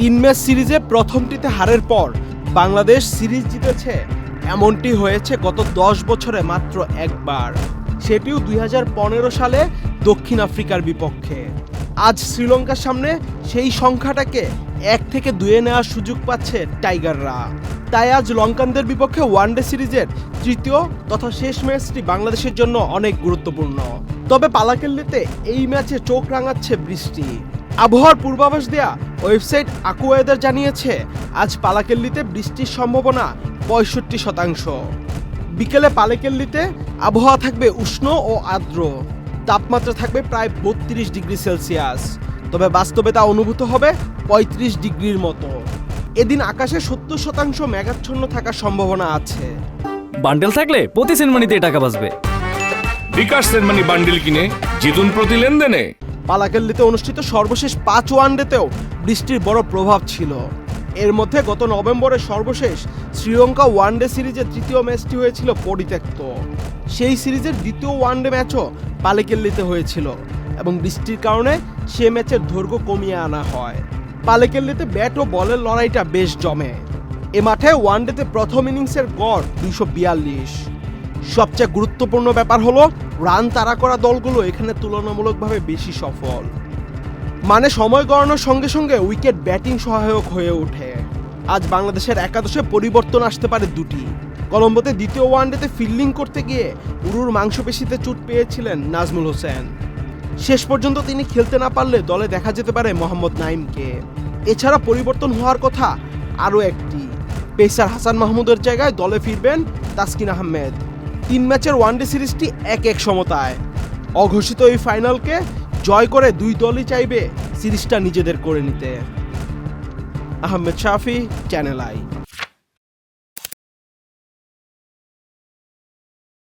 3 match সিরিজে প্রথমটিতে হারের পর বাংলাদেশ সিরিজ জিতেছে, এমনটি হয়েছে গত 10 বছরে মাত্র একবার, সেটিও 2015 সালে দক্ষিণ আফ্রিকার বিপক্ষে। আজ শ্রীলঙ্কার সামনে সেই সংখ্যাটাকে 1 থেকে 2-এ নেওয়ার সুযোগ পাচ্ছে টাইগাররা। তাই আজ লঙ্কানদের বিপক্ষে ওয়ানডে সিরিজের তৃতীয় তথা শেষ ম্যাচটি বাংলাদেশের জন্য অনেক গুরুত্বপূর্ণ। তবে পালাকেল্লিতে এই ম্যাচে চোখ রাঙাচ্ছে বৃষ্টি। আবহাওয়ার পূর্বাভাস দেয়া ওয়েবসাইট আকুওয়েদার জানিয়েছে আজ পালাকেল্লিতে বৃষ্টির সম্ভাবনা 65%। বিকেলে পালাকেল্লিতে আবহাওয়া থাকবে উষ্ণ ও আর্দ্র, তাপমাত্রা থাকবে প্রায় 32 ডিগ্রি সেলসিয়াস, তবে বাস্তবে তা অনুভূত হবে 35 ডিগ্রির মতো। এদিন আকাশে 70% মেঘাচ্ছন্ন থাকার সম্ভাবনা আছে। বান্ডেল থাকলে প্রতি সেনমানিতে টাকা বাঁচবে। বিকাশ সেনমানি বান্ডেল কিনে জিতুন প্রতি লেনদেনে। পালাকেল্লিতে অনুষ্ঠিত সর্বশেষ 5 ওয়ানডেতেও বৃষ্টির বড় প্রভাব ছিল। এর মধ্যে গত নভেম্বরের সর্বশেষ শ্রীলঙ্কা ওয়ানডে সিরিজের তৃতীয় ম্যাচটি হয়েছিল পরিত্যক্ত। সেই সিরিজের দ্বিতীয় ওয়ানডে ম্যাচও পালাকেল্লিতে হয়েছিল এবং বৃষ্টির কারণে সে ম্যাচের দৈর্ঘ্য কমিয়ে আনা হয়। পালাকেল্লিতে ব্যাট ও বলের লড়াইটা বেশ জমে। এ মাঠে ওয়ানডেতে প্রথম ইনিংসের গড় 242। সবচেয়ে গুরুত্বপূর্ণ ব্যাপার হলো রান তাড়া করা দলগুলো এখানে তুলনামূলকভাবে বেশি সফল। মানে সময় গড়ানোর সঙ্গে সঙ্গে উইকেট ব্যাটিং সহায়ক হয়ে ওঠে। আজ বাংলাদেশের একাদশে পরিবর্তন আসতে পারে দুটি। কলম্বোতে দ্বিতীয় ওয়ানডেতে ফিল্ডিং করতে গিয়ে উরুর মাংসপেশিতে চোট পেয়েছিলেন নাজমুল হোসেন। শেষ পর্যন্ত তিনি খেলতে না পারলে দলে দেখা যেতে পারে মোহাম্মদ নাইমকে। এছাড়া পরিবর্তন হওয়ার কথা আরও একটি, পেসার হাসান মাহমুদের জায়গায় দলে ফিরবেন তাসকিন আহমেদ। 3 ম্যাচের ওয়ানডে সিরিজটি 1-1 সমতায়। অঘোষিত এই ফাইনালকে জয় করে দুই দলই চাইবে সিরিজটা নিজেদের করে নিতে। আহমেদ শাফি, চ্যানেল আই।